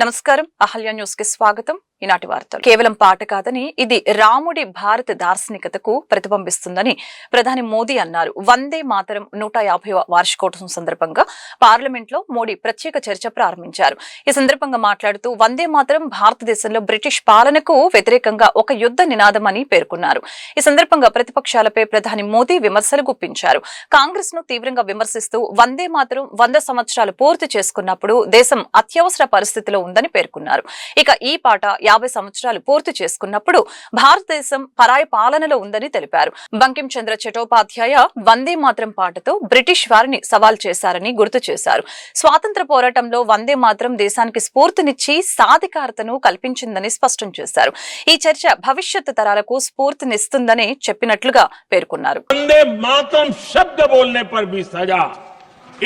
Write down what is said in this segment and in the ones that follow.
నమస్కారం అహల్య న్యూస్ కి స్వాగతం ఈనాటి వార్తలు కేవలం పాట కాదని ఇది రాముడి భారత దార్శనికతకు ప్రతిబింబిస్తుందని ప్రధాని మోదీ అన్నారు వందే మాతరం 150వ వార్షికోత్సవం సందర్భంగా పార్లమెంట్ లో మోడీ ప్రత్యేక చర్చ ప్రారంభించారు ఈ సందర్భంగా మాట్లాడుతూ వందే మాతరం భారతదేశంలో బ్రిటిష్ పాలనకు వ్యతిరేకంగా ఒక యుద్ధ నినాదమని పేర్కొన్నారు ఈ సందర్భంగా ప్రతిపక్షాలపై ప్రధాని మోదీ విమర్శలు గుప్పించారు కాంగ్రెస్ ను తీవ్రంగా విమర్శిస్తూ వందే మాతరం 100 సంవత్సరాలు పూర్తి చేసుకున్నప్పుడు దేశం అత్యవసర పరిస్థితిలో ఉందని పేర్కొన్నారు ఇక ఈ పాట 50 సంవత్సరాలు పూర్తి చేసుకున్నప్పుడు భారతదేశం పరాయి పాలనలో ఉందని తెలిపారు బంకిం చంద్ర చటోపాధ్యాయ వందే మాతరం పాటతో బ్రిటిష్ వారిని సవాల్ చేశారని గుర్తు చేశారు స్వాతంత్ర పోరాటంలో వందే మాతరం దేశానికి స్ఫూర్తినిచ్చి సాధికారతను కల్పించిందని స్పష్టం చేశారు ఈ చర్చ భవిష్యత్తు తరాలకు స్ఫూర్తినిస్తుందని చెప్పినట్లుగా పేర్కొన్నారు వందే మాతరం శబ్ద బోల్నే పర్ భీ సజా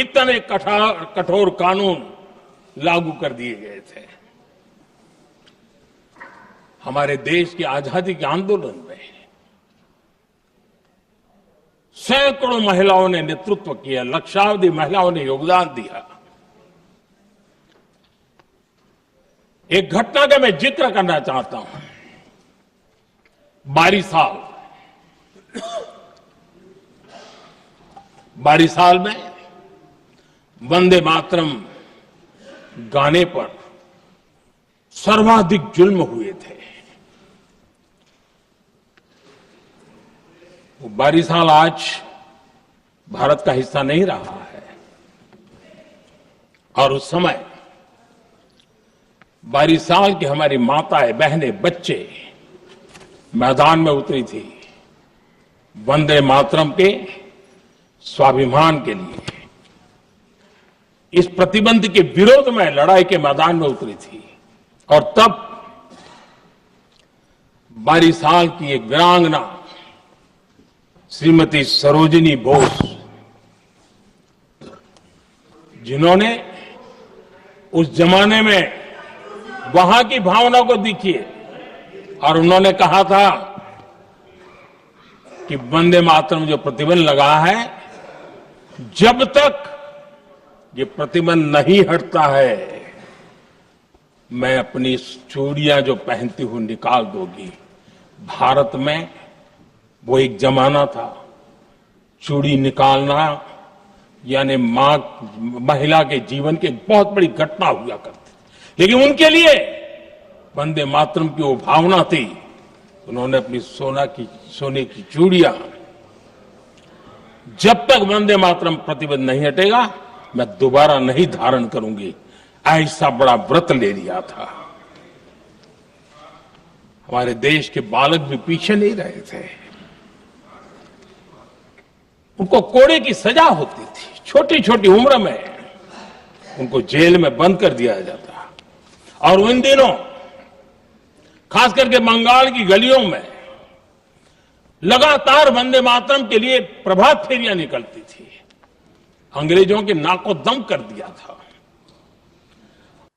ఇతనే కఠోर कानून लागू कर दिए गए थे हमारे देश की आजादी के आंदोलन में सैकड़ों महिलाओं ने नेतृत्व किया लक्षावधि महिलाओं ने योगदान दिया एक घटना का मैं जिक्र करना चाहता हूं 12 साल में वंदे मातरम गाने पर सर्वाधिक जुल्म हुए थे वो 12 साल आज भारत का हिस्सा नहीं रहा है और उस समय 12 साल की हमारी माताएं बहनें बच्चे मैदान में उतरी थी वंदे मातरम के स्वाभिमान के लिए इस प्रतिबंध के विरोध में लड़ाई के मैदान में उतरी थी और तब 12 साल की एक वीरांगना श्रीमती सरोजिनी बोस जिन्होंने उस जमाने में वहां की भावना को देखिए और उन्होंने कहा था कि वंदे मातरम जो प्रतिबंध लगा है जब तक ये प्रतिबंध नहीं हटता है मैं अपनी चूड़ियां जो पहनती हूं निकाल दूंगी भारत में वो एक जमाना था चूड़ी निकालना यानी महिला के जीवन की बहुत बड़ी घटना हुआ करती लेकिन उनके लिए वंदे मातरम की वो भावना थी उन्होंने अपनी सोने की चूड़ियां जब तक वंदे मातरम प्रतिबंध नहीं हटेगा मैं दोबारा नहीं धारण करूंगी ऐसा बड़ा व्रत ले लिया था हमारे देश के बालक भी पीछे नहीं रहे थे उनको कोड़े की सजा होती थी छोटी छोटी उम्र में उनको जेल में बंद कर दिया जाता और उन दिनों खास करके बंगाल की गलियों में लगातार वंदे मातरम के लिए प्रभात फेरियां निकलती थी अंग्रेजों के नाक को दम कर दिया था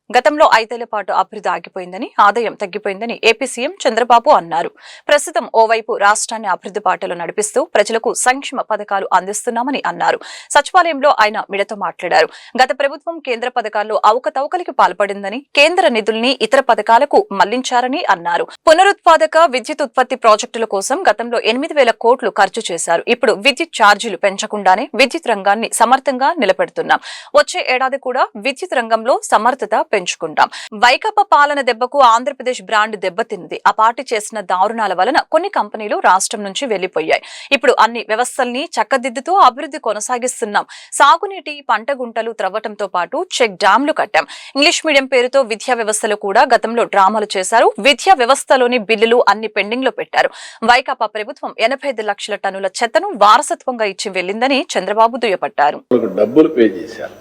గతంలో 5 ఏళ్ల పాటు అభివృద్ధి ఆగిపోయిందని ఆదాయం తగ్గిపోయిందని ఏపీ సీఎం చంద్రబాబు అన్నారు ప్రస్తుతం ఓవైపు రాష్ట్రాన్ని అభివృద్ధి బాటలో నడిపిస్తూ ప్రజలకు సంక్షేమ పథకాలు అందిస్తున్నామని అన్నారు సచివాలయంలో ఆయన మీడియాతో మాట్లాడారు గత ప్రభుత్వం కేంద్ర పథకాల్లో అవకతవకలకి పాల్పడిందని కేంద్ర నిధుల్ని ఇతర పథకాలకు మళ్లించారని అన్నారు పునరుత్పాదక విద్యుత్ ఉత్పత్తి ప్రాజెక్టుల కోసం గతంలో 8,000 కోట్లు ఖర్చు చేశారు ఇప్పుడు విద్యుత్ ఛార్జీలు పెంచకుండానే విద్యుత్ రంగాన్ని సమర్థంగా నిలబెడుతున్నాం వచ్చే ఏడాది కూడా విద్యుత్ రంగంలో సమర్థత పెంచుకుంటాం వైకాపా పాలన దెబ్బకు ఆంధ్రప్రదేశ్ బ్రాండ్ దెబ్బతిన్నది ఆ పార్టీ చేసిన దారుణాల వలన కొన్ని కంపెనీలు రాష్ట్రం నుంచి వెళ్లిపోయాయి ఇప్పుడు అన్ని వ్యవస్థల్ని చక్కదిద్దుతూ అభివృద్ధి కొనసాగిస్తున్నాం సాగునీటి పంట గుంటలు త్రవ్వటంతో పాటు చెక్ డ్యాంలు కట్టాం ఇంగ్లీష్ మీడియం పేరుతో విద్యా వ్యవస్థలో కూడా గతంలో డ్రామాలు చేశారు విద్యా వ్యవస్థలోని బిల్లులు అన్ని పెండింగ్ లో పెట్టారు వైకాపా ప్రభుత్వం 85 లక్షల టన్నుల చెత్తను వారసత్వంగా ఇచ్చి వెళ్లిందని చంద్రబాబు దుయ్యబట్టారు డబ్బులు పే చేశారు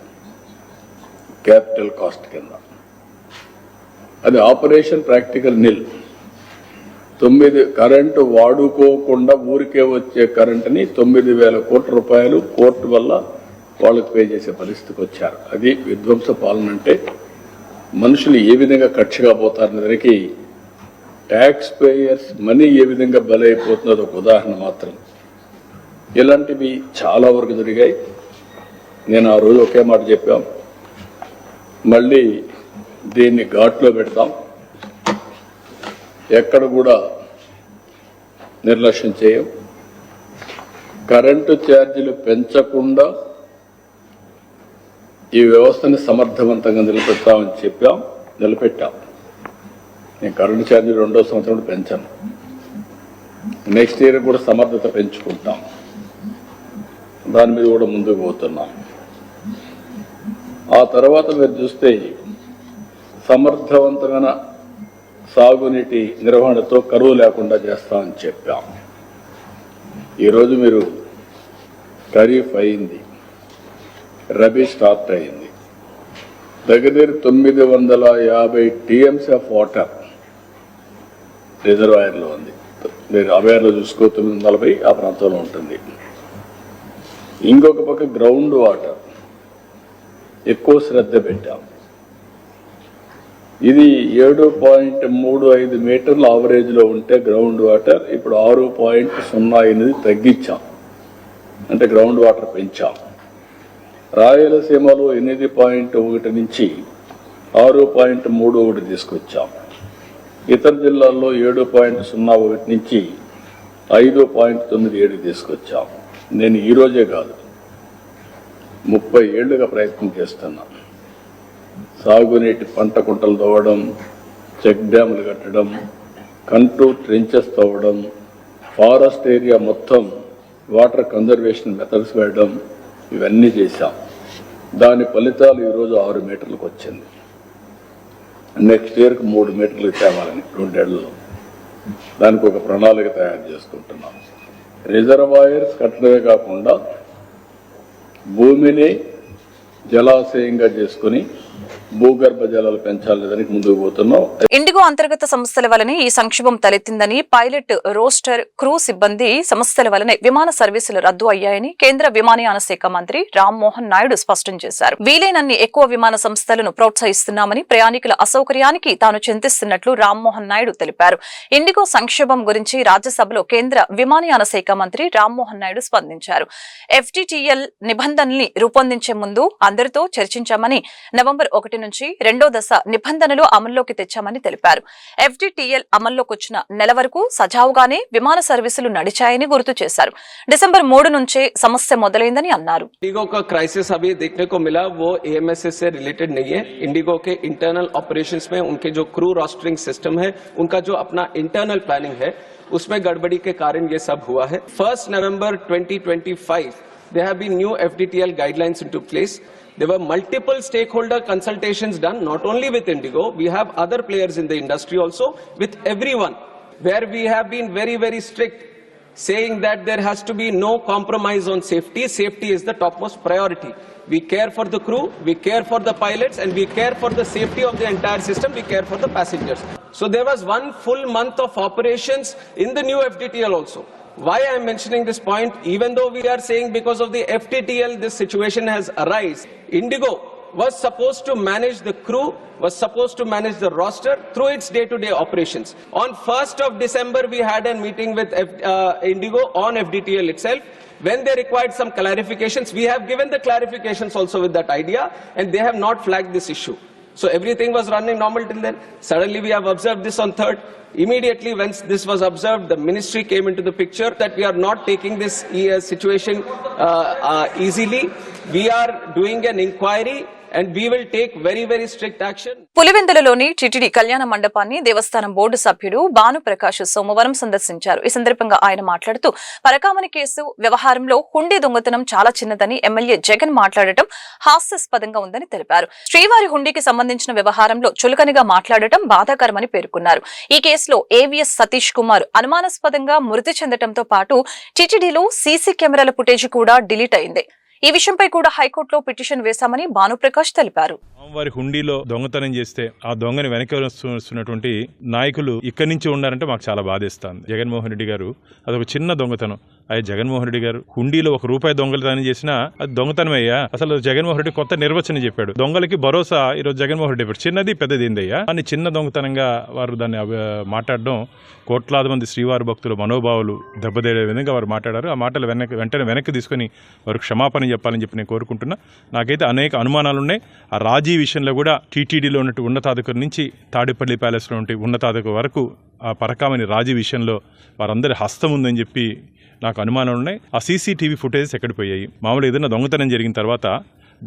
క్యాపిటల్ కాస్ట్ కింద అది ఆపరేషన్ ప్రాక్టికల్ నిల్ 9 కరెంటు వాడుకోకుండా ఊరికే వచ్చే కరెంటుని 9,000 కోట్ల రూపాయలు కోర్టు వల్ల వాళ్ళకు పే చేసే పరిస్థితికి వచ్చారు అది విధ్వంస పాలన అంటే మనుషులు ఏ విధంగా కక్షగా పోతారనే దానికి ట్యాక్స్ పేయర్స్ మనీ ఏ విధంగా బలైపోతున్నదో ఒక ఉదాహరణ మాత్రం ఇలాంటివి చాలా వరకు జరిగాయి నేను ఆ రోజు ఒకే మాట చెప్పాం మళ్ళీ దీన్ని ఘాట్లో పెడతాం. ఎక్కడ కూడా నిర్లక్ష్యం చేయం. కరెంటు ఛార్జీలు పెంచకుండా ఈ వ్యవస్థని సమర్థవంతంగా నిలబెడతామని చెప్పాం, నిలబెట్టాం. నేను కరెంటు ఛార్జీలు 2వ సంవత్సరం పెంచాను. నెక్స్ట్ ఇయర్ కూడా సమర్థత పెంచుకుంటాం. దాని మీద కూడా ముందుకు పోతున్నాం. ఆ తర్వాత మీరు చూస్తే సమర్థవంతమైన సాగునీటి నిర్వహణతో కరువు లేకుండా చేస్తామని చెప్పాం. ఈరోజు మీరు ఖరీఫ్ అయింది, రబీ స్టార్ట్ అయింది. దగ్గర 950 టీఎంసీ ఆఫ్ వాటర్ రిజర్వాయర్లో ఉంది. మీరు అవేర్లో చూసుకో 940 ఆ ప్రాంతంలో ఉంటుంది. ఇంకొక పక్క గ్రౌండ్ వాటర్ ఎక్కువ శ్రద్ధ పెట్టాం. ఇది 7.35 మీటర్ల ఆవరేజ్లో ఉంటే గ్రౌండ్ వాటర్ ఇప్పుడు 6.08 తగ్గించాం. అంటే గ్రౌండ్ వాటర్ పెంచాం. రాయలసీమలో 8.1 నుంచి 6.31 తీసుకొచ్చాం. ఇతర జిల్లాల్లో 7.01 నుంచి 5.97 తీసుకొచ్చాం. నేను ఈరోజే కాదు 30 ఏళ్లుగా ప్రయత్నం చేస్తున్నా. సాగునీటి పంట కుంటలు తవ్వడం, చెక్ డ్యాములు కట్టడం, కంట్రోల్ ట్రెంచెస్ తవ్వడం, ఫారెస్ట్ ఏరియా మొత్తం వాటర్ కన్జర్వేషన్ మెథడ్స్ వేయడం, ఇవన్నీ చేశాం. దాని ఫలితాలు ఈరోజు 6 మీటర్లకు వచ్చింది. నెక్స్ట్ ఇయర్కి 3 మీటర్లకు తేవాలని 2 ఏళ్లలో దానికి ఒక ప్రణాళిక తయారు చేసుకుంటున్నాం. రిజర్వాయర్స్ కట్టడమే కాకుండా భూమిని జలాశయంగా చేసుకుని భూగర్భ జలాలు పెంచాలి, దానికి ముందుకు పోతున్నాం. ఇండిగో అంతర్గత సమస్యల వలనే ఈ సంక్షోభం తలెత్తిందని, పైలట్, రోస్టర్, క్రూ సిబ్బంది సమస్యల వలనే విమాన సర్వీసులు రద్దు అయ్యాయని కేంద్ర విమానయాన శాఖ మంత్రి రామ్మోహన్ నాయుడు స్పష్టం చేశారు. వీలైనన్ని ఎక్కువ విమాన సంస్థలను ప్రోత్సహిస్తున్నామని, ప్రయాణికుల అసౌకర్యానికి తాను చింతిస్తున్నట్లు రామ్మోహన్ నాయుడు తెలిపారు. ఇండిగో సంక్షోభం గురించి రాజ్యసభలో కేంద్ర విమానయాన శాఖ మంత్రి రామ్మోహన్ నాయుడు స్పందించారు. FDTL నిబంధనల్ని రూపొందించే ముందు అందరితో చర్చించామని, నవంబర్ 1 నుంచి 2వ దశ నిబంధనలు అమల్లోకి తెచ్చామని తెలిపారు. FDTL అమల్లోకి వచ్చిన నెల వరకు సజావుగానే విమాన సర్వీసులు నడిచాయని గుర్తు చేశారు. డిసెంబర్ 3 నుంచే సమస్య మొదలైందని అన్నారు. इंडिगो का क्राइसिस अभी देखने को मिला, वो AMSS से रिलेटेड नहीं है. इंडिगो के इंटरनल ऑपरेशंस में उनके जो क्रू रोस्टरिंग सिस्टम है, उनका जो अपना इंटरनल प्लानिंग है, उसमें गड़बड़ी के कारण ये सब हुआ है. 1 November 2025 there have been new FDTL guidelines into place. There were multiple stakeholder consultations done, not only with Indigo, we have other players in the industry also, with everyone, where we have been very, very strict, saying that there has to be no compromise on safety. Safety is the topmost priority. We care for the crew, we care for the pilots, and we care for the safety of the entire system, we care for the passengers. So there was 1 full month of operations in the new FDTL also. Why I am mentioning this point, even though we are saying because of the FDTL this situation has arisen, Indigo was supposed to manage the crew, was supposed to manage the roster through its day-to-day operations. On 1st of December, we had a meeting with Indigo on FDTL itself. When they required some clarifications, we have given the clarifications also with that idea, and they have not flagged this issue. So everything was running normal till then. Suddenly we have observed this on 3rd. Immediately when this was observed, the ministry came into the picture that we are not taking this situation easily. We are doing an inquiry and we will take very, very strict action. పులివెందులలోని TTD కళ్యాణ మండపాన్ని దేవస్థానం board సభ్యుడు భానుప్రకాష్ సోమవారం సందర్శించారు. ఈ సందర్భంగా ఆయన మాట్లాడుతూ పరకామణి కేసు వ్యవహారంలో హుండీ దొంగతనం చాలా చిన్నదని ఎమ్మెల్యే జగన్ మాట్లాడటం హాస్యాస్పదంగా ఉందని తెలిపారు. శ్రీవారి హుండీకి సంబంధించిన వ్యవహారంలో చులకనగా మాట్లాడటం బాధాకరమని పేర్కొన్నారు. ఈ కేసులో AVS సతీష్ కుమార్ అనుమానాస్పదంగా మృతి చెందడంతో పాటు టిటిడిలో సీసీ కెమెరాల ఫుటేజ్ కూడా డిలీట్ అయింది. ఈ విషయంపై కూడా హైకోర్టులో పిటిషన్ వేశామని భానుప్రకాష్ తెలిపారు. వారి హుండీలో దొంగతనం చేస్తే ఆ దొంగని వెనక వస్తున్నటువంటి నాయకులు ఇక్కడి నుంచి ఉన్నారంటే మాకు చాలా బాధేస్తుంది. జగన్మోహన్ రెడ్డి గారు అదొక చిన్న దొంగతనం. అయ్యా జగన్మోహన్ రెడ్డి గారు హుండీలో ₹1 దొంగతనం చేసినా అది దొంగతనం అయ్యా. అసలు జగన్మోహన్ రెడ్డి కొత్త నిర్వచనం చెప్పాడు. దొంగలకి భరోసా ఈరోజు జగన్మోహన్ రెడ్డి చెప్పాడు. చిన్నది పెద్దది ఏందయ్యా అని చిన్న దొంగతనంగా వారు దాన్ని మాట్లాడడం కోట్లాది మంది శ్రీవారి భక్తుల మనోభావాలు దెబ్బతీయే విధంగా వారు మాట్లాడారు. ఆ మాటలు వెంటనే వెనక్కి తీసుకుని వారు క్షమాపణ చెప్పాలని చెప్పి నేను కోరుకుంటున్నా. నాకైతే అనేక అనుమానాలు ఉన్నాయి. ఆ రాజీ విషయంలో కూడా టీటీడీలో ఉన్నట్టు ఉన్నతాధికారుల నుంచి తాడేపల్లి ప్యాలెస్లో ఉంటే ఉన్నతాధికారి వరకు ఆ పరకామణి రాజీ విషయంలో వారందరి హస్తం ఉందని చెప్పి నాకు అనుమానాలు ఉన్నాయి. ఆ సీసీటీవీ ఫుటేజెస్ ఎక్కడ పోయాయి? మామూలు ఏదైనా దొంగతనం జరిగిన తర్వాత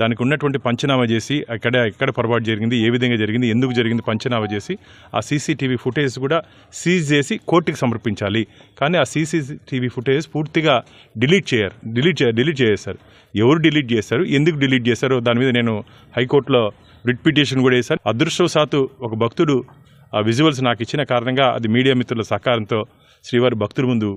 దానికి ఉన్నటువంటి పంచనామా చేసి ఎక్కడ పొరపాటు జరిగింది, ఏ విధంగా జరిగింది, ఎందుకు జరిగింది పంచనామా చేసి ఆ సీసీటీవీ ఫుటేజ్ కూడా సీజ్ చేసి కోర్టుకి సమర్పించాలి. కానీ ఆ సీసీటీవీ ఫుటేజ్ పూర్తిగా డిలీట్ చేశారు. ఎవరు డిలీట్ చేశారు, ఎందుకు డిలీట్ చేశారో దాని మీద నేను హైకోర్టులో రిట్ పిటిషన్ కూడా వేశాను. అదృష్టవశాత్తు ఒక భక్తుడు ఆ విజువల్స్ నాకు ఇచ్చిన కారణంగా అది మీడియా మిత్రుల సహకారంతో శ్రీవారి భక్తుల ముందు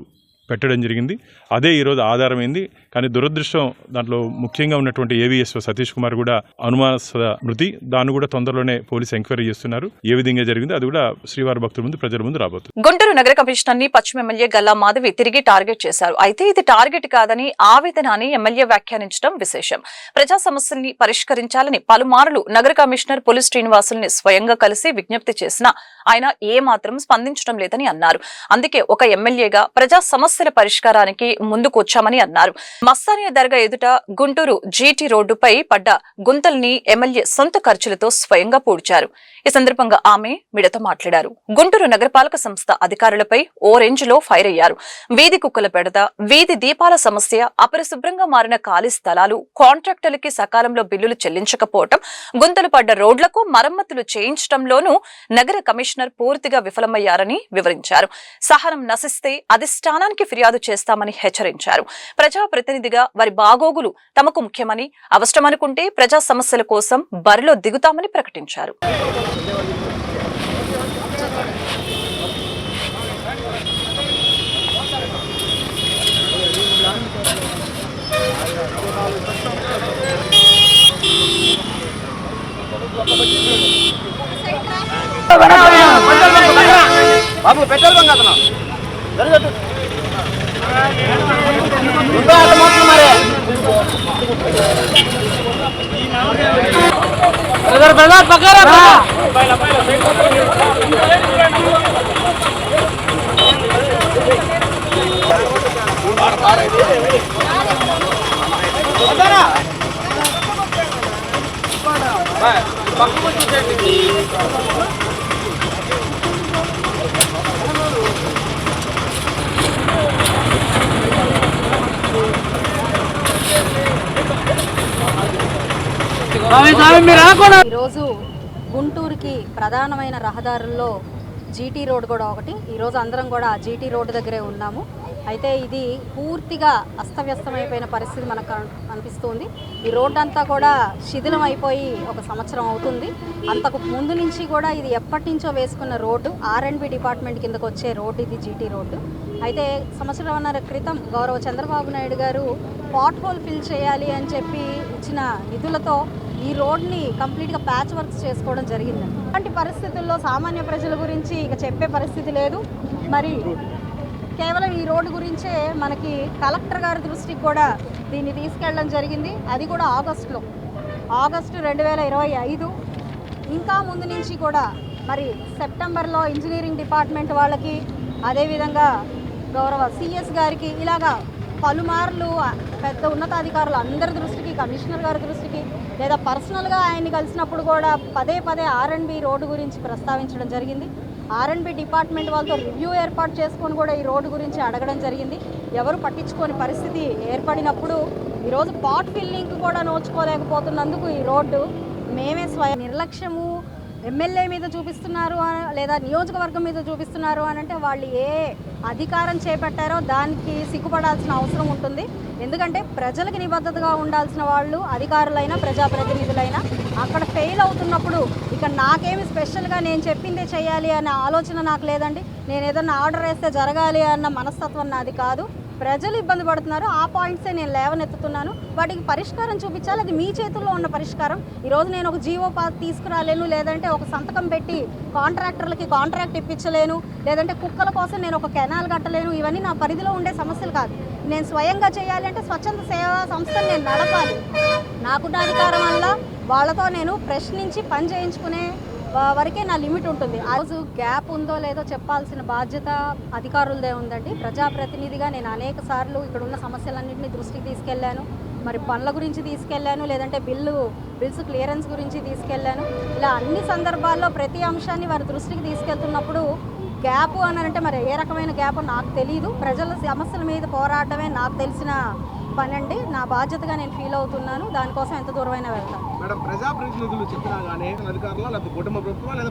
పెట్టడం జరిగింది. అదే ఈరోజు ఆధారమైంది. కానీ దురదృష్టం దాంట్లో ముఖ్యంగా ఉన్నటువంటి ఏవీఎస్ఓ సతీష్ కుమార్ కూడా అనుమానాస్పద మృతి. దాన్ని కూడా తొందరలోనే పోలీసు ఎంక్వైరీ చేస్తున్నారు. ఏ విధంగా జరిగిందో అది కూడా శ్రీవారి భక్తుల ముందు ప్రజల ముందు రాబోతుంది. గుంటూరు నగర కమిషనర్ ని పశ్చిమ ఎమ్మెల్యే గల్లా మాధవి తిరిగి టార్గెట్ చేశారు. అయితే ఇది టార్గెట్ కాదని ఆవేదన అని ఎమ్మెల్యే వ్యాఖ్యానించడం విశేషం. ప్రజా సమస్యల్ని పరిష్కరించాలని పలుమార్లు నగర కమిషనర్ పులి శ్రీనివాసుల్ని స్వయంగా కలిసి విజ్ఞప్తి చేసినా ఆయన ఏమాత్రం స్పందించడం లేదని అన్నారు. అందుకే ఒక ఎమ్మెల్యేగా ప్రజా సమస్యల పరిష్కారానికి ముందుకు వచ్చామని అన్నారు. మస్తానియా దర్గా ఎదుట గుంటూరు జీటీ రోడ్డుపై పడ్డ గుంతల్ని ఎమ్మెల్యే సొంత ఖర్చులతో స్వయంగా పూడ్చారు. ఈ సందర్భంగా ఆమె మీడియాతో మాట్లాడారు. గుంటూరు నగరపాలక సంస్థ అధికారులపై ఓ రేంజ్ లో ఫైర్ అయ్యారు. వీధి కుక్కల పెడత, వీధి దీపాల సమస్య, అపరిశుభ్రంగా మారిన ఖాళీ స్థలాలు, కాంట్రాక్టర్లకి సకాలంలో బిల్లులు చెల్లించకపోవటం, గుంతలు పడ్డ రోడ్లకు మరమ్మతులు చేయించడంలోనూ నగర కమిషనర్ పూర్తిగా విఫలమయ్యారని వివరించారు. సహనం నశిస్తే అధిష్టానానికి ఫిర్యాదు చేస్తామని హెచ్చరించారు. ప్రజాప్రతినిధిగా వారి బాగోగులు తమకు ముఖ్యమని, అవసరమనుకుంటే ప్రజా సమస్యల కోసం బరిలో దిగుతామని ప్రకటించారు. బాబు పెట్రోల్ బంక్ అతను జరగదు ఈరోజు గుంటూరుకి ప్రధానమైన రహదారుల్లో జీటీ రోడ్ కూడా ఒకటి. ఈరోజు అందరం కూడా జీటీ రోడ్డు దగ్గరే ఉన్నాము. అయితే ఇది పూర్తిగా అస్తవ్యస్తమైపోయిన పరిస్థితి మనకు అనిపిస్తుంది. ఈ రోడ్డు అంతా కూడా శిథిలం అయిపోయి 1 సంవత్సరం అవుతుంది. అంతకు ముందు నుంచి కూడా ఇది ఎప్పటి నుంచో వేసుకున్న రోడ్డు, R&B డిపార్ట్మెంట్ కిందకు వచ్చే రోడ్డు ఇది జీటీ రోడ్డు. అయితే సంవత్సరంన్నర క్రితం గౌరవ చంద్రబాబు నాయుడు గారు పాట్ హోల్ ఫిల్ చేయాలి అని చెప్పి ఇచ్చిన నిధులతో ఈ రోడ్ని కంప్లీట్గా ప్యాచ్ వర్క్స్ చేసుకోవడం జరిగింది. అలాంటి పరిస్థితుల్లో సామాన్య ప్రజల గురించి ఇక చెప్పే పరిస్థితి లేదు. మరి కేవలం ఈ రోడ్డు గురించే మనకి కలెక్టర్ గారి దృష్టికి కూడా దీన్ని తీసుకెళ్ళడం జరిగింది. అది కూడా ఆగస్టు 2025. ఇంకా ముందు నుంచి కూడా మరి సెప్టెంబర్లో ఇంజనీరింగ్ డిపార్ట్మెంట్ వాళ్ళకి, అదేవిధంగా గౌరవ సిఎస్ గారికి ఇలాగా పలుమార్లు పెద్ద ఉన్నతాధికారులు అందరి దృష్టికి, కమిషనర్ గారి దృష్టికి, లేదా పర్సనల్గా ఆయన్ని కలిసినప్పుడు కూడా పదే R&B రోడ్డు గురించి ప్రస్తావించడం జరిగింది. R&B డిపార్ట్మెంట్ వాళ్ళతో రివ్యూ ఏర్పాటు చేసుకొని కూడా ఈ రోడ్డు గురించి అడగడం జరిగింది. ఎవరు పట్టించుకోని పరిస్థితి ఏర్పడినప్పుడు ఈరోజు పాట్ ఫిల్లింగ్ కూడా నోచుకోలేకపోతున్నందుకు ఈ రోడ్డు మేమే స్వయం నిర్లక్ష్యము ఎమ్మెల్యే మీద చూపిస్తున్నారు లేదా నియోజకవర్గం మీద చూపిస్తున్నారు అని అంటే వాళ్ళు ఏ అధికారం చేపట్టారో దానికి సిగ్గుపడాల్సిన అవసరం ఉంటుంది. ఎందుకంటే ప్రజలకు నిబద్ధతగా ఉండాల్సిన వాళ్ళు అధికారులైనా ప్రజాప్రతినిధులైనా అక్కడ ఫెయిల్ అవుతున్నప్పుడు ఇక నాకేమి స్పెషల్గా నేను చెప్పిందే చేయాలి అనే ఆలోచన నాకు లేదండి. నేను ఏదన్నా ఆర్డర్ వేస్తే జరగాలి అన్న మనస్తత్వం నాది కాదు. ప్రజలు ఇబ్బంది పడుతున్నారు, ఆ పాయింట్సే నేను లేవనెత్తుతున్నాను. వాటికి పరిష్కారం చూపించాలి. అది మీ చేతుల్లో ఉన్న పరిష్కారం. ఈరోజు నేను ఒక జీవో తీసుకురాలేను, లేదంటే ఒక సంతకం పెట్టి కాంట్రాక్టర్లకి కాంట్రాక్ట్ ఇప్పించలేను, లేదంటే కుక్కల కోసం నేను ఒక కెనాల్ కట్టలేను. ఇవన్నీ నా పరిధిలో ఉండే సమస్యలు కాదు. నేను స్వయంగా చేయాలి అంటే స్వచ్ఛంద సేవా సంస్థను నేను నడపాలి. నాకున్న అధికారం వల్ల వాళ్ళతో నేను ప్రశ్నించి పని చేయించుకునే వరకే నా లిమిట్ ఉంటుంది. ఆ రోజు గ్యాప్ ఉందో లేదో చెప్పాల్సిన బాధ్యత అధికారులదే ఉందండి. ప్రజాప్రతినిధిగా నేను అనేక సార్లు ఇక్కడ ఉన్న సమస్యలన్నింటినీ దృష్టికి తీసుకెళ్లాను. మరి పనుల గురించి తీసుకెళ్లాను, లేదంటే బిల్స్ క్లియరెన్స్ గురించి తీసుకెళ్లాను. ఇలా అన్ని సందర్భాల్లో ప్రతి అంశాన్ని వారి దృష్టికి తీసుకెళ్తున్నప్పుడు గ్యాప్ అని అంటే మరి ఏ రకమైన గ్యాప్ నాకు తెలియదు. ప్రజల సమస్యల మీద పోరాటమే నాకు తెలిసిన పని అండి. నా బాధ్యతగా నేను ఫీల్ అవుతున్నాను. దానికోసం ఎంత దూరమైనా వెళ్తాను. మేడం, ప్రజాప్రతినిధులు చెప్పినా కానీ అధికారులు లేదా కుటుంబ ప్రభుత్వం లేదా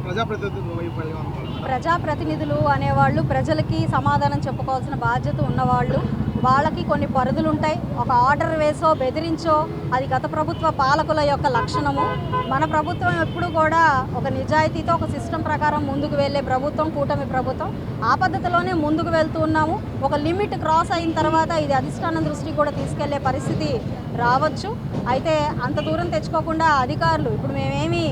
ప్రజాప్రతినిధులు అనేవాళ్ళు ప్రజలకి సమాధానం చెప్పుకోవాల్సిన బాధ్యత ఉన్నవాళ్ళు. వాళ్ళకి కొన్ని పరిధులు ఉంటాయి. ఒక ఆర్డర్ వేసో బెదిరించో అది గత ప్రభుత్వ పాలకుల యొక్క లక్షణము. మన ప్రభుత్వం ఎప్పుడు కూడా ఒక నిజాయితీతో ఒక సిస్టమ్ ప్రకారం ముందుకు వెళ్ళే ప్రభుత్వం, కూటమి ప్రభుత్వం. ఆ పద్ధతిలోనే ముందుకు వెళ్తూ ఉన్నాము. ఒక లిమిట్ క్రాస్ అయిన తర్వాత ఇది అధిష్టానం దృష్టికి కూడా తీసుకెళ్లే పరిస్థితి రావచ్చు. అయితే అంత దూరం తెచ్చుకోకుండా అధికారులు ఇప్పుడు మేమేమి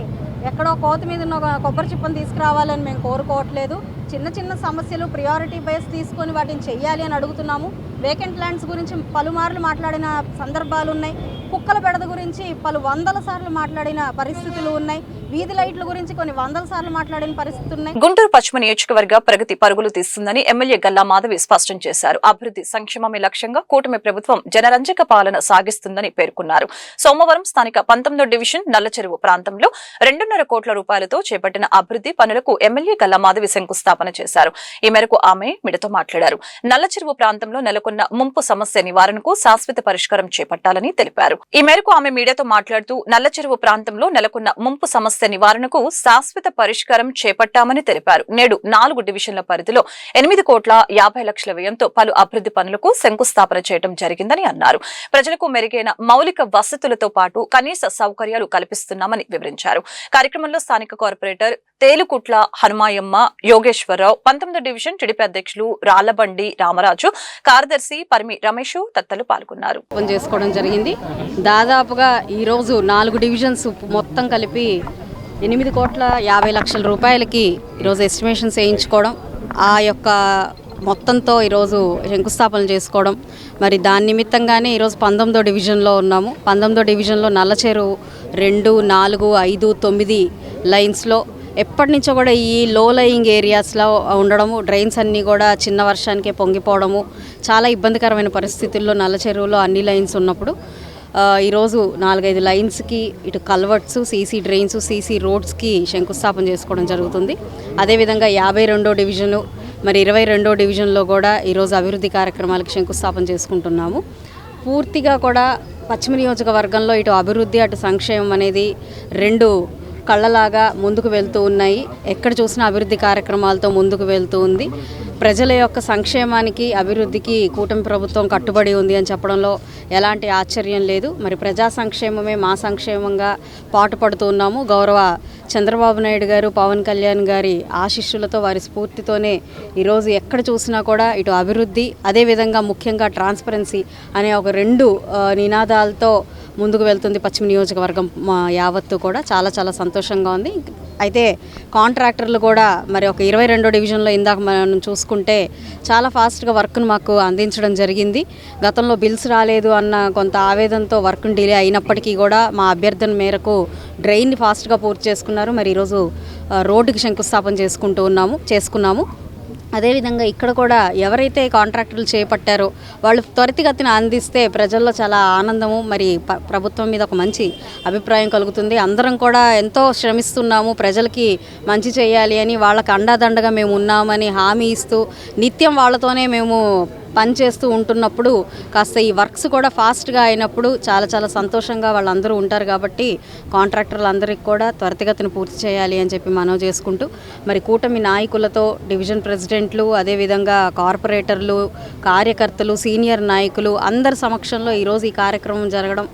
ఎక్కడో కోత మీద ఉన్న కొబ్బరి చిప్పను తీసుకురావాలని మేము కోరుకోవట్లేదు. చిన్న చిన్న సమస్యలు ప్రియారిటీ బేస్ తీసుకొని వాటిని చెయ్యాలి అని అడుగుతున్నాము. వేకెంట్ ల్యాండ్స్ గురించి పలుమార్లు మాట్లాడిన సందర్భాలు ఉన్నాయి. కుక్కల బెడద గురించి పలు వందల సార్లు మాట్లాడిన పరిస్థితులు ఉన్నాయి. వీధి లైట్ల గురించి కొన్ని వందల సార్లు మాట్లాడిన పరిస్థితులు ఉన్నాయి. గుంటూరు పశ్చిమ నియోజకవర్గ ప్రగతి పరుగులు తీస్తుందని ఎమ్మెల్యే గల్లా మాధవి స్పష్టం చేశారు. అభివృద్ధి సంక్షేమమే లక్ష్యంగా కూటమి ప్రభుత్వం జనరంజక పాలన సాగిస్తుందని పేర్కొన్నారు. సోమవారం స్థానిక 19వ డివిజన్ నల్లచెరువు ప్రాంతంలో 2.5 కోట్ల రూపాయలతో చేపట్టిన అభివృద్ధి పనులకు ఎమ్మెల్యే గల్లా మాధవి శంకుస్థాపన చేశారు. ఈ మేరకు ఆమె మీడియాతో మాట్లాడారు. నల్లచెరువు ప్రాంతంలో నెలకొన్న ముంపు సమస్య నివారణకు శాశ్వత పరిష్కారం చేపట్టాలని తెలిపారు. ఈ మేరకు ఆమె మీడియాతో మాట్లాడుతూ నల్లచెరువు ప్రాంతంలో నెలకొన్న ముంపు సమస్య నివారణకు శాశ్వత పరిష్కారం చేపట్టామని తెలిపారు. నేడు 4 డివిజన్ల పరిధిలో 8 కోట్ల 50 లక్షల వ్యయంతో పలు అభివృద్ధి పనులకు శంకుస్థాపన చేయడం జరిగిందని అన్నారు. ప్రజలకు మెరుగైన మౌలిక వసతులతో పాటు కనీస సౌకర్యాలు కల్పిస్తున్నామని వివరించారు. కార్యక్రమంలో స్థానిక కార్పొరేటర్ తేలుకుట్ల హనుమాయమ్మ, యోగేశ్వరరావు, 19వ డివిజన్ టీడీపీ అధ్యక్షులు రాళ్లబండి రామరాజు, కార్యదర్శి పరిమి రమేష్ తదితరులు పాల్గొన్నారు. చేసుకోవడం జరిగింది. దాదాపుగా ఈరోజు 4 డివిజన్స్ మొత్తం కలిపి 8 కోట్ల 50 లక్షల రూపాయలకి ఈరోజు ఎస్టిమేషన్స్ వేయించుకోవడం, ఆ యొక్క మొత్తంతో ఈరోజు శంకుస్థాపన చేసుకోవడం. మరి దాని నిమిత్తంగానే ఈరోజు 19వ డివిజన్లో ఉన్నాము. 19వ డివిజన్లో నల్లచెరువు 2, 4, 5, 9 లైన్స్లో ఎప్పటి నుంచో కూడా ఈ లో లయింగ్ ఏరియాస్లో ఉండడము, డ్రైన్స్ అన్నీ కూడా చిన్న వర్షానికే పొంగిపోవడము, చాలా ఇబ్బందికరమైన పరిస్థితుల్లో నల్లచెరువులో అన్ని లైన్స్ ఉన్నప్పుడు ఈరోజు 4-5 లైన్స్కి ఇటు కల్వర్ట్స్, సీసీ డ్రైన్స్, సీసీ రోడ్స్కి శంకుస్థాపన చేసుకోవడం జరుగుతుంది. అదేవిధంగా 52వ డివిజను మరి 22వ డివిజన్లో కూడా ఈరోజు అభివృద్ధి కార్యక్రమాలకు శంకుస్థాపన చేసుకుంటున్నాము. పూర్తిగా కూడా పశ్చిమ నియోజకవర్గంలో ఇటు అభివృద్ధి అటు సంక్షేమం అనేది 2 కళ్ళలాగా ముందుకు వెళ్తూ ఉన్నాయి. ఎక్కడ చూసినా అభివృద్ధి కార్యక్రమాలతో ముందుకు వెళ్తూ ఉంది. ప్రజల యొక్క సంక్షేమానికి అభివృద్ధికి కూటమి ప్రభుత్వం కట్టుబడి ఉంది అని చెప్పడంలో ఎలాంటి ఆశ్చర్యం లేదు. మరి ప్రజా సంక్షేమమే మా సంక్షేమంగా పాటుపడుతూ ఉన్నాము. గౌరవ చంద్రబాబు నాయుడు గారు, పవన్ కళ్యాణ్ గారి ఆశీస్సులతో, వారి స్ఫూర్తితోనే ఈరోజు ఎక్కడ చూసినా కూడా ఇటు అభివృద్ధి, అదేవిధంగా ముఖ్యంగా ట్రాన్స్పరెన్సీ అనే ఒక 2 నినాదాలతో ముందుకు వెళ్తుంది పశ్చిమ నియోజకవర్గం యావత్తు కూడా. చాలా చాలా సంతోషంగా ఉంది. అయితే కాంట్రాక్టర్లు కూడా మరి ఒక 22వ డివిజన్లో ఇందాక మనం చూసుకుంటే చాలా ఫాస్ట్గా వర్క్ను మాకు అందించడం జరిగింది. గతంలో బిల్స్ రాలేదు అన్న కొంత ఆవేదనతో వర్క్ను డిలే అయినప్పటికీ కూడా మా అభ్యర్థన మేరకు డ్రైన్ని ఫాస్ట్గా పూర్తి చేసుకున్నారు. మరి ఈరోజు రోడ్డుకి శంకుస్థాపన చేసుకున్నాము. అదేవిధంగా ఇక్కడ కూడా ఎవరైతే కాంట్రాక్టర్లు చేపట్టారో వాళ్ళు త్వరితగతిన అందిస్తే ప్రజల్లో చాలా ఆనందము, మరి ప్రభుత్వం మీద ఒక మంచి అభిప్రాయం కలుగుతుంది. అందరం కూడా ఎంతో శ్రమిస్తున్నాము, ప్రజలకి మంచి చేయాలి అని, వాళ్ళకి అండాదండగా మేము ఉన్నామని హామీ ఇస్తూ నిత్యం వాళ్ళతోనే మేము పనిచేస్తూ ఉంటున్నప్పుడు కాస్త ఈ వర్క్స్ కూడా ఫాస్ట్గా అయినప్పుడు చాలా చాలా సంతోషంగా వాళ్ళందరూ ఉంటారు. కాబట్టి కాంట్రాక్టర్లు అందరికీ కూడా త్వరితగతిన పూర్తి చేయాలి అని చెప్పి మనవి చేసుకుంటూ, మరి కూటమి నాయకులతో డివిజన్ ప్రెసిడెంట్లు, అదేవిధంగా కార్పొరేటర్లు, కార్యకర్తలు, సీనియర్ నాయకులు అందరి సమక్షంలో ఈరోజు ఈ కార్యక్రమం జరగడం,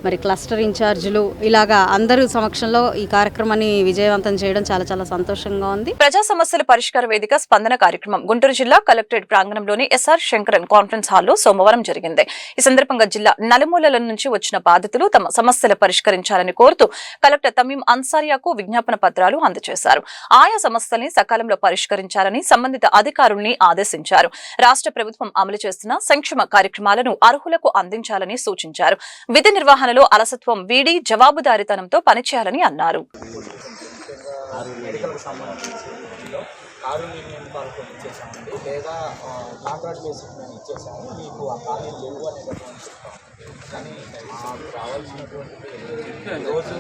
మరి క్లస్టర్ ఇన్ఛార్జీలు ఇలాగా అందరి సమక్షంలో ఈ కార్యక్రమాన్ని విజయవంతం చేయడం చాలా చాలా సంతోషంగా ఉంది. ప్రజా సమస్యల పరిష్కార వేదిక స్పందన కార్యక్రమం గుంటూరు జిల్లా కలెక్టరేట్ ప్రాంగణంలోని ఎస్ఆర్ శంకరన్ కాన్ఫరెన్స్ హాల్లో సోమవారం జరిగింది. ఈ సందర్భంగా జిల్లా నలుమూలల నుంచి వచ్చిన బాధితులు తమ సమస్యలు పరిష్కరించాలని కోరుతూ కలెక్టర్ తమీం అన్సారియాకు విజ్ఞాపన పత్రాలు అందజేశారు. ఆయా సమస్యల్ని సకాలంలో పరిష్కరించాలని సంబంధిత అధికారుల్ని ఆదేశించారు. రాష్ట్ర ప్రభుత్వం అమలు చేస్తున్న సంక్షేమ కార్యక్రమాలను అర్హులకు అందించాలని సూచించారు. విధి నిర్వహణలో అలసత్వం వీడి జవాబుదారీతనంతో పనిచేయాలని అన్నారు. మెడికల్కి సంబంధించి కారు యూనియన్ వాళ్ళకి ఇచ్చేసామండి, లేదా కాంట్రాక్ట్ బేసిక్ మేము ఇచ్చేసాము, మీకు ఆ ఖాళీలు లేవు అనేటటువంటి చెప్తాం. కానీ మాకు రావాల్సినటువంటి రోజు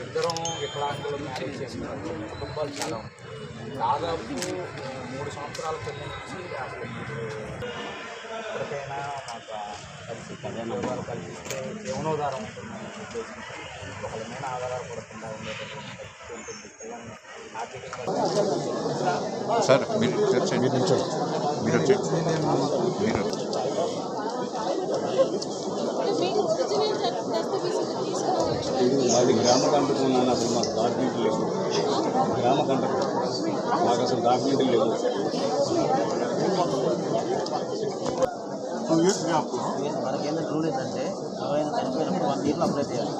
ఇద్దరం వికలాంగులు మ్యారేజ్ చేసుకున్నటువంటి కుటుంబాలు చాలా ఉన్నాయి. దాదాపు 3 సంవత్సరాల కింద నుంచి అసలు మీరు ఎప్పటికైనా మాకు కలిసి ఉద్యోగాలు కల్పిస్తే జీవనోధారం ఉంటుందని ఉద్దేశం, ఒకరి మీద ఆధారపడకుండా ఉండేటటువంటి పరిస్థితి ఉంటుంది. పిల్లల్ని ఆర్థికంగా సార్ మీరు మాది గ్రామ కంటకు ఉన్నాను. అసలు మాకు డాక్యుమెంట్లు లేవు. గ్రామ కంటకు మాకు అసలు డాక్యుమెంట్లు లేవు. మనకేంటంటే రూల్ ఏంటంటే ఎవరైనా చనిపోయినప్పుడు 1 ఇయర్లో అప్లై చేయాలి.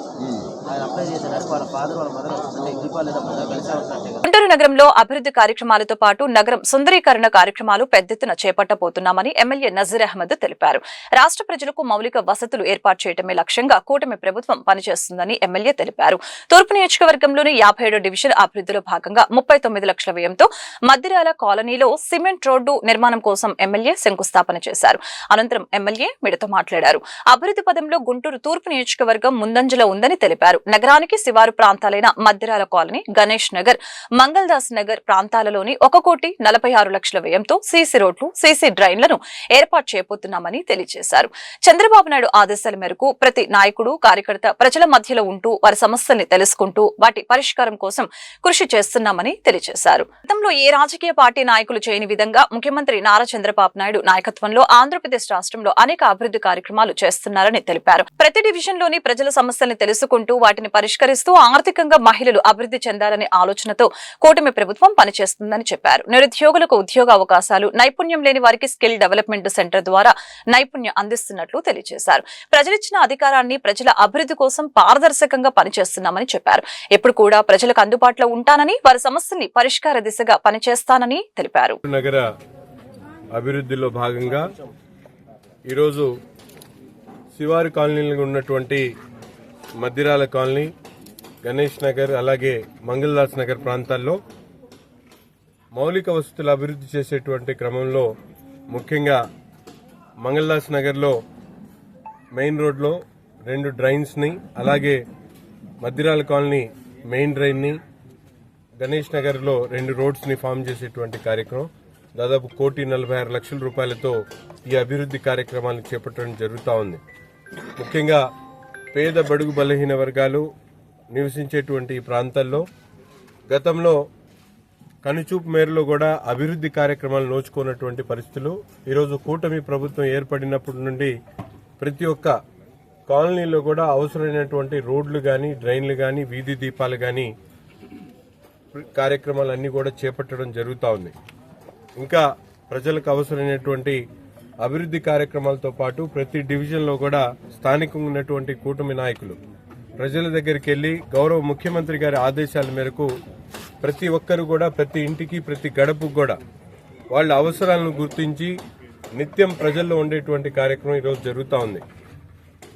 ఆయన అప్లై చేసేటప్పుడు వాళ్ళ ఫాదర్ వాళ్ళ మదర్ అంటే ఇంటిపా లేదా కలిసి అవుతున్నట్టే. గుంటూరు నగరంలో అభివృద్ధి కార్యక్రమాలతో పాటు నగరం సుందరీకరణ కార్యక్రమాలు పెద్ద ఎత్తున చేపట్టబోతున్నామని ఎమ్మెల్యే నజీర్ అహ్మద్ తెలిపారు. రాష్ట్ర ప్రజలకు మౌలిక వసతులు ఏర్పాటు చేయడమే లక్ష్యంగా కూటమి ప్రభుత్వం పనిచేస్తుందని ఎమ్మెల్యే తెలిపారు. తూర్పు నియోజకవర్గంలోని 57వ డివిజన్ అభివృద్ధిలో భాగంగా 39 లక్షల వ్యయంతో మద్దిరాల కాలనీలో సిమెంట్ రోడ్డు నిర్మాణం కోసం ఎమ్మెల్యే శంకుస్థాపన చేశారు. అనంతరం ఎమ్మెల్యే మీడియాతో మాట్లాడారు. అభివృద్ధి పదంలో గుంటూరు తూర్పు నియోజకవర్గం ముందంజలో ఉందని తెలిపారు. నగరానికి శివారు ప్రాంతాలైన మద్దిరాల కాలనీ, గణేష్ నగర్, మంగళదాస్ నగర్ ప్రాంతాలలోని 1,46 లక్షల వ్యయంతో సీసీ రోడ్లు, సీసీ డ్రైన్లను ఏర్పాటు చేయబోతున్నామని తెలియజేశారు. చంద్రబాబు నాయుడు ఆదేశాల మేరకు ప్రతి నాయకుడు, కార్యకర్త ప్రజల మధ్యలో ఉంటూ వారి సమస్యల్ని తెలుసుకుంటూ వాటి పరిష్కారం కోసం కృషి చేస్తున్నామని తెలియజేశారు. గతంలో ఏ రాజకీయ పార్టీ నాయకులు చేయని విధంగా ముఖ్యమంత్రి నారా చంద్రబాబు నాయుడు నాయకత్వంలో ఆంధ్రప్రదేశ్ రాష్ట్రంలో అనేక అభివృద్ధి కార్యక్రమాలు చేస్తున్నారని తెలిపారు. ప్రతి డివిజన్ లోని ప్రజల సమస్యల్ని తెలుసుకుంటూ వాటిని పరిష్కరిస్తూ ఆర్థికంగా మహిళలు అభివృద్ధి చెందాలనే ఆలోచనతో కూటమి ప్రభుత్వం పనిచేస్తుందని చెప్పారు. నిరుద్యోగులకు ఉద్యోగ అవకాశాలు, నైపుణ్యం లేని వారికి స్కిల్ డెవలప్మెంట్ సెంటర్ ద్వారా నైపుణ్యం అందిస్తున్నట్లు తెలియజేశారు. ప్రజలిచ్చిన అధికారాన్ని ప్రజల అభివృద్ధి కోసం పారదర్శకంగా పనిచేస్తున్నామని చెప్పారు. ఎప్పుడు కూడా ప్రజలకు అందుబాటులో ఉంటానని, వారి సమస్యల్ని పరిష్కార దిశగా పనిచేస్తానని తెలిపారు. నగర అభివృద్ధిలో భాగంగా ఈరోజు శివారు కాలనీలో ఉన్నటువంటి మద్దిరాల కాలనీ, గణేష్ నగర్, అలాగే మంగళదాస్ నగర్ ప్రాంతాల్లో మౌలిక వసతులు అభివృద్ధి చేసేటువంటి క్రమంలో ముఖ్యంగా మంగళదాస్ నగర్లో మెయిన్ రోడ్లో 2 డ్రైన్స్ని, అలాగే మద్దిరాల కాలనీ మెయిన్ డ్రైన్ని, గణేష్ నగర్లో 2 రోడ్స్ని ఫామ్ చేసేటువంటి కార్యక్రమం దాదాపు 1,46 లక్షల రూపాయలతో ఈ అభివృద్ధి కార్యక్రమాలను చేపట్టడం జరుగుతూ ఉంది. ముఖ్యంగా పేద బడుగు బలహీన వర్గాలు నివసించేటువంటి ఈ ప్రాంతాల్లో గతంలో కనుచూపు మేరలో కూడా అభివృద్ధి కార్యక్రమాలు నోచుకున్నటువంటి పరిస్థితులు ఈరోజు కూటమి ప్రభుత్వం ఏర్పడినప్పటి నుండి ప్రతి ఒక్క కాలనీలో కూడా అవసరమైనటువంటి రోడ్లు కానీ, డ్రైన్లు కానీ, వీధి దీపాలు కానీ కార్యక్రమాలన్నీ కూడా చేపట్టడం జరుగుతూ ఉంది. ఇంకా ప్రజలకు అవసరమైనటువంటి అభివృద్ధి కార్యక్రమాలతో పాటు ప్రతి డివిజన్లో కూడా స్థానికంగా ఉన్నటువంటి కూటమి నాయకులు ప్రజల దగ్గరికి వెళ్లి గౌరవ ముఖ్యమంత్రి గారి ఆదేశాల మేరకు ప్రతి ఒక్కరు కూడా ప్రతి ఇంటికి, ప్రతి గడపకు కూడా వాళ్ళ అవసరాలను గుర్తించి నిత్యం ప్రజల్లో ఉండేటువంటి కార్యక్రమం ఈరోజు జరుగుతూ ఉంది.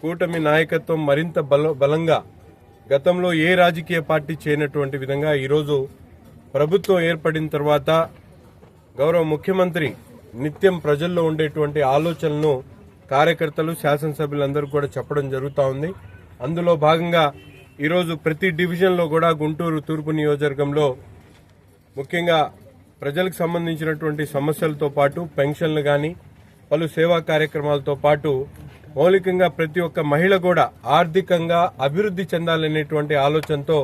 కూటమి నాయకత్వం మరింత బలంగా గతంలో ఏ రాజకీయ పార్టీ చేయనటువంటి విధంగా ఈరోజు ప్రభుత్వం ఏర్పడిన తర్వాత గౌరవ ముఖ్యమంత్రి నిత్యం ప్రజల్లో ఉండేటువంటి ఆలోచనలను కార్యకర్తలు, శాసనసభ్యులందరూ కూడా చెప్పడం జరుగుతూ ఉంది. అందులో భాగంగా ఈరోజు ప్రతి డివిజన్లో కూడా గుంటూరు తూర్పు నియోజకవర్గంలో ముఖ్యంగా ప్రజలకు సంబంధించినటువంటి సమస్యలతో పాటు పెన్షన్లు కానీ, పలు సేవా కార్యక్రమాలతో పాటు మౌలికంగా ప్రతి ఒక్క మహిళ కూడా ఆర్థికంగా అభివృద్ధి చెందాలనేటువంటి ఆలోచనతో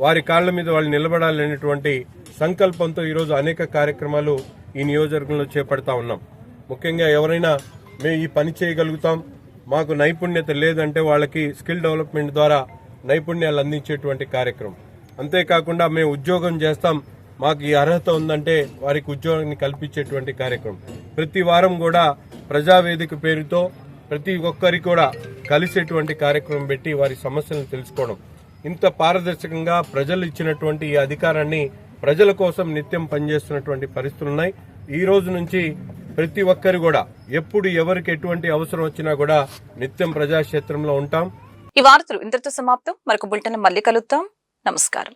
వారి కాళ్ల మీద వాళ్ళు నిలబడాలనేటువంటి సంకల్పంతో ఈరోజు అనేక కార్యక్రమాలు ఈ నియోజకవర్గంలో చేపడతా ఉన్నాం. ముఖ్యంగా ఎవరైనా మేము ఈ పని చేయగలుగుతాం, మాకు నైపుణ్యత లేదంటే వాళ్ళకి స్కిల్ డెవలప్మెంట్ ద్వారా నైపుణ్యాలు అందించేటువంటి కార్యక్రమం. అంతేకాకుండా మేము ఉద్యోగం చేస్తాం, మాకు ఈ అర్హత ఉందంటే వారికి ఉద్యోగాన్ని కల్పించేటువంటి కార్యక్రమం. ప్రతి వారం కూడా ప్రజావేదిక పేరుతో ప్రతి ఒక్కరికి కూడా కలిసేటువంటి కార్యక్రమం పెట్టి వారి సమస్యలను తెలుసుకోవడం. ఇంత పారదర్శకంగా ప్రజలు ఇచ్చినటువంటి ఈ అధికారాన్ని ప్రజల కోసం నిత్యం పనిచేస్తున్నటువంటి పరిస్థితులున్నాయి. ఈ రోజు నుంచి ప్రతి ఒక్కరు కూడా ఎప్పుడు ఎవరికి ఎటువంటి అవసరం వచ్చినా కూడా నిత్యం ప్రజాక్షేత్రంలో ఉంటాం. ఈ వార్తలు ఇంతటితో సమాప్తం. మరొక బులెటిన్ మళ్ళీ కలుద్దాం. నమస్కారం.